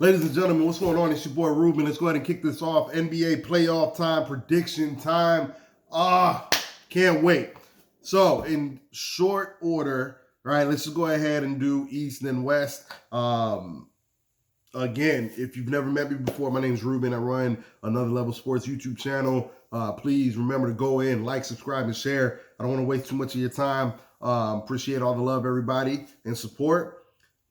Ladies and gentlemen, what's going on? It's your boy Ruben. Let's go ahead and kick this off. NBA playoff time, prediction time. Can't wait. So, in short order, right, let's just go ahead and do East and West. Again, if you've never met me before, my name is Ruben. I run Another Level Sports YouTube channel. Please remember to go in, like, subscribe, and share. I don't want to waste too much of your time. Appreciate all the love, everybody, and support.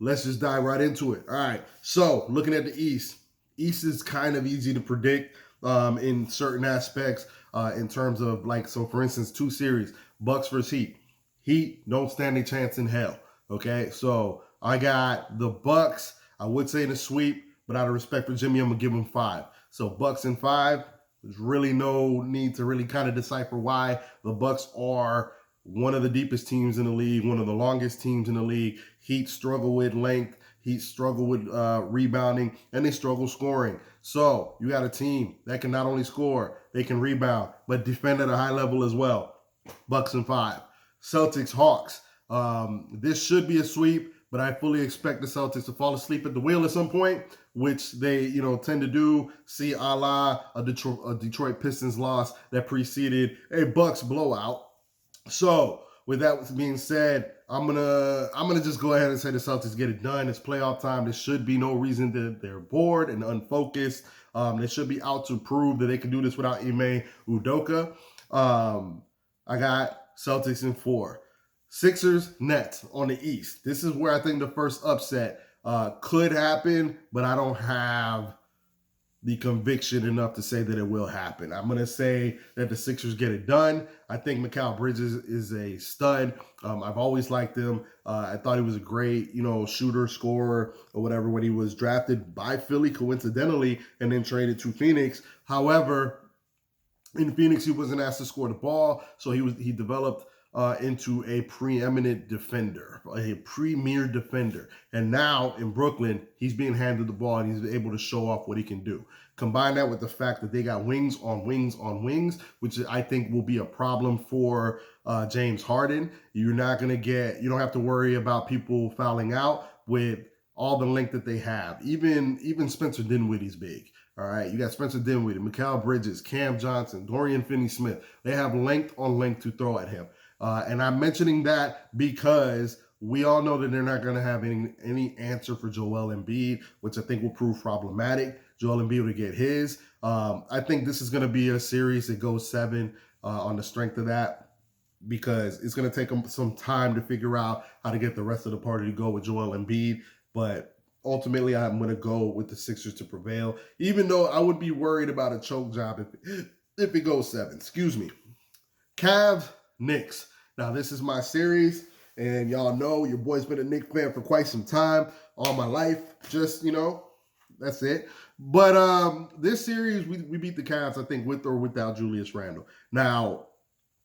Let's just dive right into it. All right. So looking at the East, East is kind of easy to predict in certain aspects in terms of so for instance, two series, Bucks versus Heat. Heat don't stand a chance in hell. Okay. So I got the Bucks. I would say the sweep, but out of respect for Jimmy, I'm going to give them 5. So Bucks in 5. There's really no need to really kind of decipher why. The Bucks are one of the deepest teams in the league, one of the longest teams in the league. Heat struggle with length. Heat struggle with rebounding, and they struggle scoring. So you got a team that can not only score, they can rebound, but defend at a high level as well. Bucks in 5. Celtics, Hawks. This should be a sweep, but I fully expect the Celtics to fall asleep at the wheel at some point, which they, tend to do. See, a la a Detroit Pistons loss that preceded a Bucks blowout. So, with that being said, I'm gonna just go ahead and say the Celtics get it done. It's playoff time. There should be no reason that they're bored and unfocused. They should be out to prove that they can do this without Ime Udoka. I got Celtics in 4. Sixers, Nets on the East. This is where I think the first upset could happen, but I don't have the conviction enough to say that it will happen. I'm going to say that the Sixers get it done. I think Mikal Bridges is a stud. I've always liked him. I thought he was a great, shooter, scorer, or whatever when he was drafted by Philly, coincidentally, and then traded to Phoenix. However, in Phoenix, he wasn't asked to score the ball, so he developed into a preeminent defender, a premier defender. And now in Brooklyn, he's being handed the ball and he's able to show off what he can do. Combine that with the fact that they got wings on wings on wings, which I think will be a problem for James Harden. You don't have to worry about people fouling out with all the length that they have. Even Spencer Dinwiddie's big. All right, you got Spencer Dinwiddie, Mikal Bridges, Cam Johnson, Dorian Finney-Smith. They have length on length to throw at him. And I'm mentioning that because we all know that they're not going to have any answer for Joel Embiid, which I think will prove problematic. Joel Embiid will get his. I think this is going to be a series that goes 7 on the strength of that, because it's going to take them some time to figure out how to get the rest of the party to go with Joel Embiid. But ultimately, I'm going to go with the Sixers to prevail, even though I would be worried about a choke job if it goes 7. Excuse me. Cavs, Knicks. Now, this is my series, and y'all know your boy's been a Knicks fan for quite some time, all my life. Just, that's it. But this series, we beat the Cavs, I think, with or without Julius Randle. Now,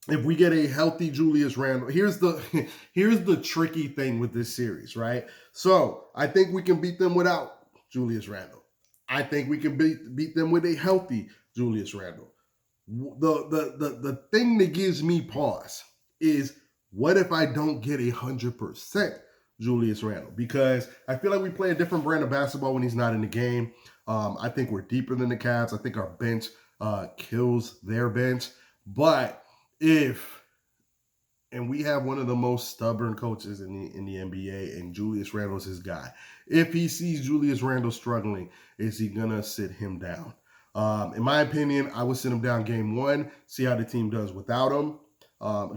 if we get a healthy Julius Randle, here's the tricky thing with this series, right? So, I think we can beat them without Julius Randle. I think we can beat them with a healthy Julius Randle. The thing that gives me pause is, what if I don't get 100% Julius Randle? Because I feel like we play a different brand of basketball when he's not in the game. I think we're deeper than the Cavs. I think our bench kills their bench. But and we have one of the most stubborn coaches in the NBA, and Julius Randle's his guy. If he sees Julius Randle struggling, is he going to sit him down? In my opinion, I would sit him down game 1, see how the team does without him.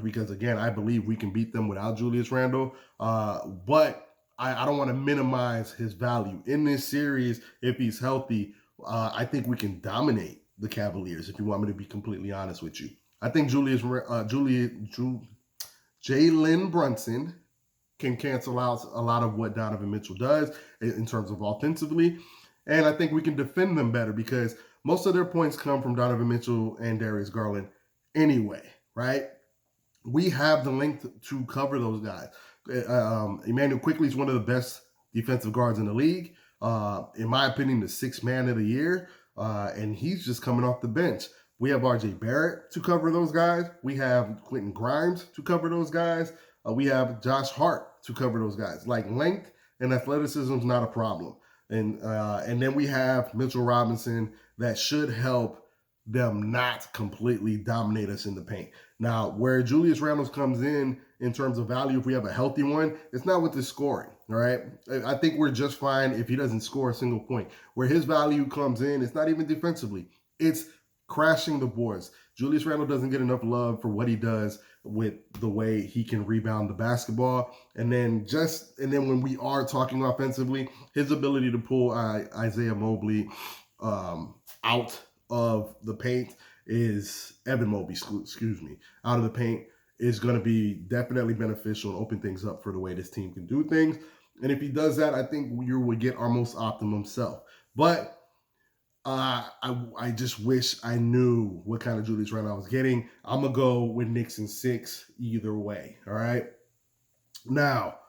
Because, again, I believe we can beat them without Julius Randle. But I don't want to minimize his value. In this series, if he's healthy, I think we can dominate the Cavaliers, if you want me to be completely honest with you. I think Jalen Brunson can cancel out a lot of what Donovan Mitchell does in terms of offensively. And I think we can defend them better, because most of their points come from Donovan Mitchell and Darius Garland anyway, right? We have the length to cover those guys. Immanuel Quickley is one of the best defensive guards in the league. In my opinion, the 6th man of the year. And he's just coming off the bench. We have RJ Barrett to cover those guys. We have Quentin Grimes to cover those guys. We have Josh Hart to cover those guys. Length and athleticism is not a problem. And then we have Mitchell Robinson that should help them not completely dominate us in the paint. Now, where Julius Randle comes in terms of value, if we have a healthy one, it's not with the scoring. All right, I think we're just fine if he doesn't score a single point. Where his value comes in, it's not even defensively; it's crashing the boards. Julius Randle doesn't get enough love for what he does with the way he can rebound the basketball. And then when we are talking offensively, his ability to pull Isaiah Mobley out of the paint is Evan Mobley, excuse me, out of the paint is going to be definitely beneficial and open things up for the way this team can do things. And if he does that, I think we would get our most optimum self. But I just wish I knew what kind of Julius Randle I was getting. I'm going to go with Knicks in 6 either way. All right. Now,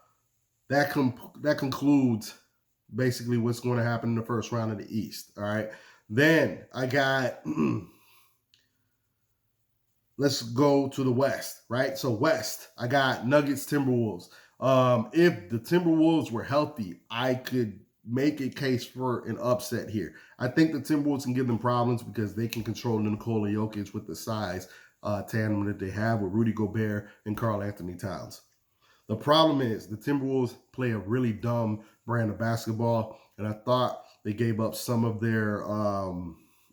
that concludes basically what's going to happen in the first round of the East. All right. Then I got, let's go to the West, right? So West, I got Nuggets, Timberwolves. If the Timberwolves were healthy, I could make a case for an upset here. I think the Timberwolves can give them problems because they can control Nikola Jokic with the size tandem that they have with Rudy Gobert and Karl-Anthony Towns. The problem is the Timberwolves play a really dumb brand of basketball, and I thought they gave up some of their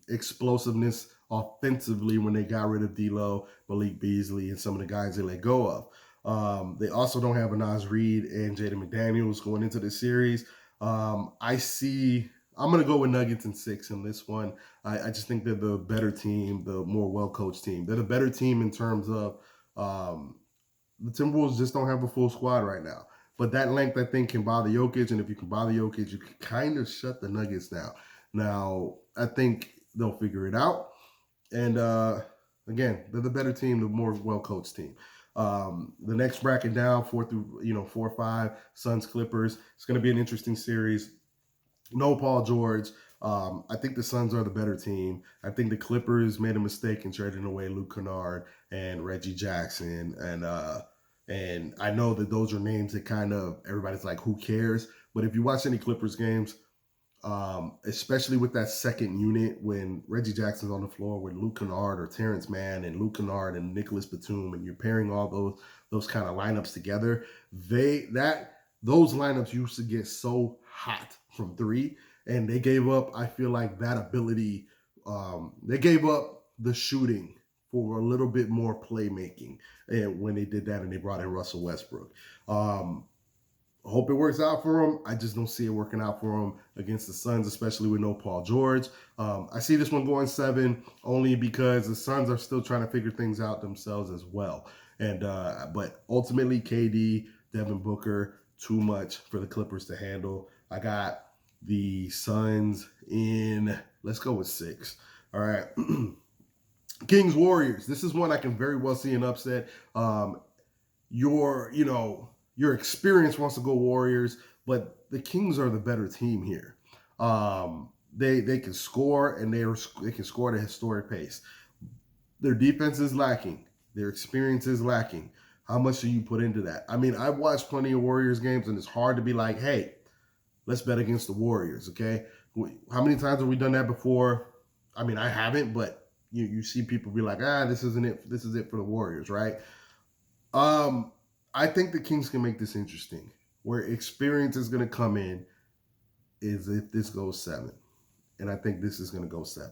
explosiveness offensively when they got rid of D'Lo, Malik Beasley, and some of the guys they let go of. They also don't have a Naz Reid and Jaden McDaniels going into the series. I'm going to go with Nuggets in 6 in this one. I just think they're the better team, the more well-coached team. They're the better team in terms of the Timberwolves just don't have a full squad right now. But that length, I think, can bother Jokic. And if you can bother Jokic, you can kind of shut the Nuggets down. Now, I think they'll figure it out. And, again, they're the better team, the more well-coached team. The next bracket down, 4 or 5, Suns, Clippers. It's going to be an interesting series. No Paul George. I think the Suns are the better team. I think the Clippers made a mistake in trading away Luke Kennard and Reggie Jackson. And I know that those are names that kind of everybody's like, who cares? But if you watch any Clippers games, especially with that second unit, when Reggie Jackson's on the floor with Luke Kennard or Terrence Mann and Luke Kennard and Nicholas Batum, and you're pairing all those kind of lineups together, those lineups used to get so hot from 3, and they gave up, I feel like, that ability. They gave up the shooting for a little bit more playmaking, and when they did that and they brought in Russell Westbrook. I hope it works out for them. I just don't see it working out for them against the Suns, especially with no Paul George. I see this one going 7 only because the Suns are still trying to figure things out themselves as well. But ultimately, KD, Devin Booker, too much for the Clippers to handle. I got the Suns in, let's go with 6. All right. Kings Warriors. This is one I can very well see an upset. Your experience wants to go Warriors, but the Kings are the better team here. They can score, and they can score at a historic pace. Their defense is lacking. Their experience is lacking. How much do you put into that? I mean, I've watched plenty of Warriors games, and it's hard to be like, hey, let's bet against the Warriors, okay? How many times have we done that before? I mean, I haven't, but you see people be like, this isn't it. This is it for the Warriors, right? I think the Kings can make this interesting. Where experience is going to come in is if this goes 7. And I think this is going to go 7.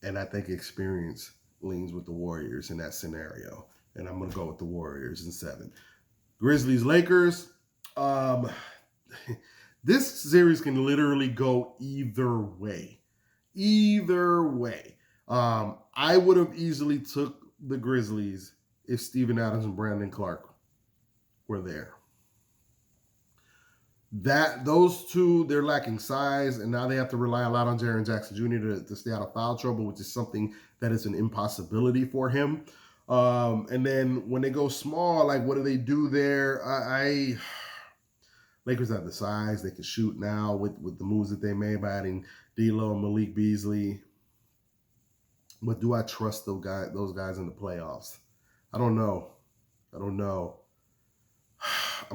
And I think experience leans with the Warriors in that scenario. And I'm going to go with the Warriors in 7. Grizzlies, Lakers. This series can literally go either way. Either way. I would have easily took the Grizzlies if Steven Adams and Brandon Clark were there. Those two, they're lacking size, and now they have to rely a lot on Jaren Jackson Jr. to stay out of foul trouble, which is something that is an impossibility for him. And then when they go small, like, what do they do there? Lakers have the size. They can shoot now with the moves that they made by adding D'Lo and Malik Beasley. But do I trust those guys in the playoffs? I don't know. I'm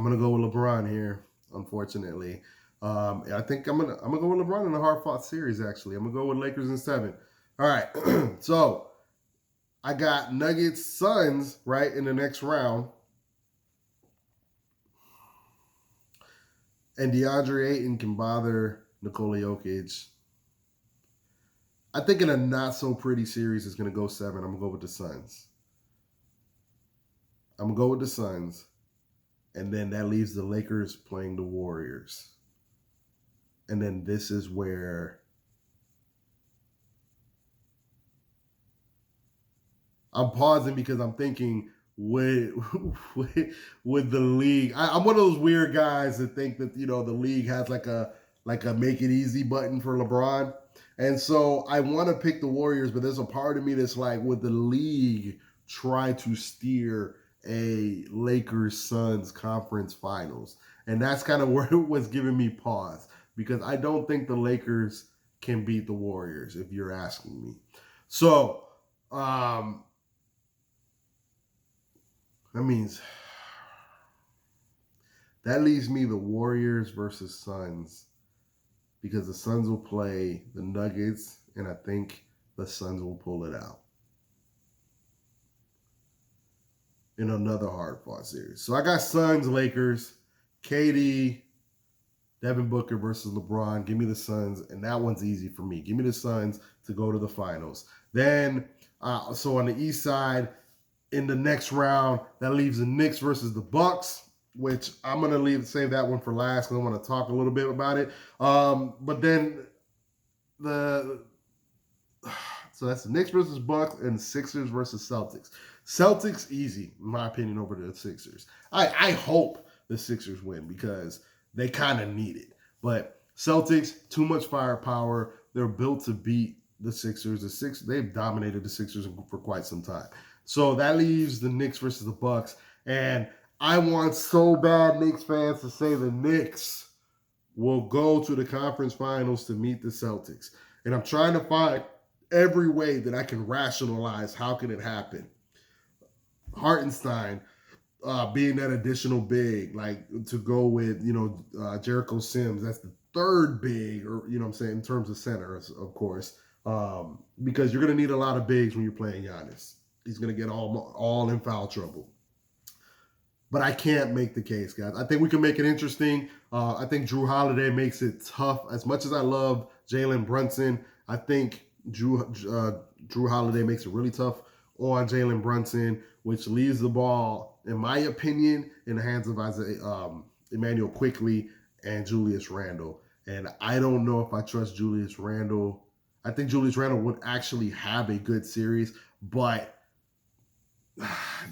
going to go with LeBron here, unfortunately. I think I'm gonna go with LeBron in a hard fought series. Actually, I'm gonna go with Lakers in 7. All right, so I got Nuggets Suns right in the next round, and DeAndre Ayton can bother Nikola Jokic. I think in a not so pretty series, it's gonna go 7. I'm gonna go with the Suns. I'm gonna go with the Suns, and then that leaves the Lakers playing the Warriors. And then this is where I'm pausing because I'm thinking with with the league. I'm one of those weird guys that think that the league has like a make it easy button for LeBron, and so I want to pick the Warriors, but there's a part of me that's like, would the league try to steer a Lakers Suns conference finals? And that's kind of where it was giving me pause, because I don't think the Lakers can beat the Warriors, if you're asking me. So that means that leaves me the Warriors versus Suns, because the Suns will play the Nuggets, and I think the Suns will pull it out in another hard-fought series. So I got Suns, Lakers, KD, Devin Booker versus LeBron. Give me the Suns, and that one's easy for me. Give me the Suns to go to the finals. Then, so on the East side, in the next round, that leaves the Knicks versus the Bucks, which I'm gonna save that one for last because I want to talk a little bit about it. But then so that's the Knicks versus Bucks and Sixers versus Celtics. Celtics easy, in my opinion, over the Sixers. I hope the Sixers win because they kind of need it. But Celtics, too much firepower. They're built to beat the Sixers. They've dominated the Sixers for quite some time. So that leaves the Knicks versus the Bucks. And I want so bad Knicks fans to say the Knicks will go to the conference finals to meet the Celtics. And I'm trying to find every way that I can rationalize how can it happen. Hartenstein being that additional big, like to go with, Jericho Sims, that's the third big, or, I'm saying, in terms of centers, of course, because you're going to need a lot of bigs when you're playing Giannis. He's going to get all in foul trouble. But I can't make the case, guys. I think we can make it interesting. I think Jrue Holiday makes it tough. As much as I love Jalen Brunson, I think Jrue Holiday makes it really tough on Jalen Brunson, which leaves the ball, in my opinion, in the hands of Immanuel Quickley and Julius Randle. And I don't know if I trust Julius Randle. I think Julius Randle would actually have a good series, but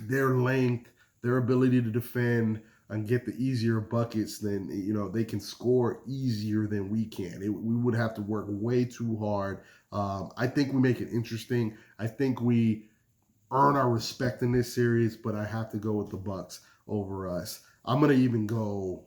their length, their ability to defend and get the easier buckets, then they can score easier than we can. We would have to work way too hard. I think we make it interesting. I think we earn our respect in this series, but I have to go with the Bucks over us. I'm gonna even go.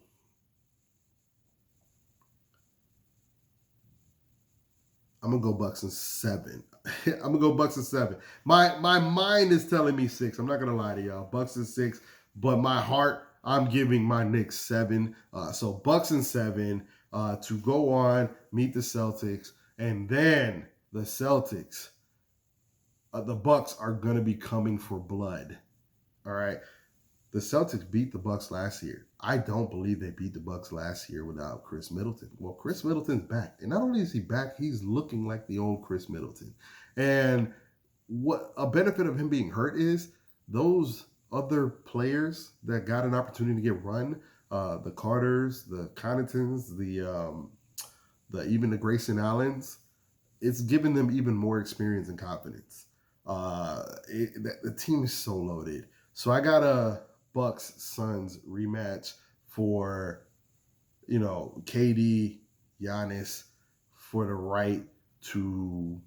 I'm gonna go Bucks in 7. I'm gonna go Bucks in 7. My mind is telling me 6. I'm not gonna lie to y'all. Bucks in 6, but my heart, I'm giving my Knicks 7. So Bucks in 7 to go on, meet the Celtics, and then the Celtics. The Bucks are gonna be coming for blood. All right. The Celtics beat the Bucks last year. I don't believe they beat the Bucks last year without Chris Middleton. Well, Chris Middleton's back. And not only is he back, he's looking like the old Chris Middleton. And what a benefit of him being hurt is those other players that got an opportunity to get run, the Carters, the Connaughtons, even the Grayson Allens, it's given them even more experience and confidence. The team is so loaded. So I got a Bucks Suns rematch for KD, Giannis, for the right to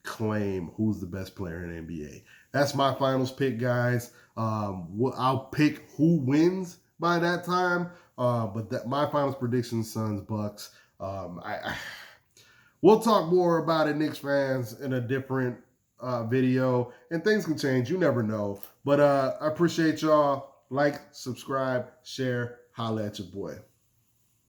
claim who's the best player in the NBA. That's my finals pick, guys. I'll pick who wins by that time, but my finals prediction: Suns, Bucks. We'll talk more about it, Knicks fans, in a different video, and things can change. You never know. But I appreciate y'all. Like, subscribe, share, holla at your boy.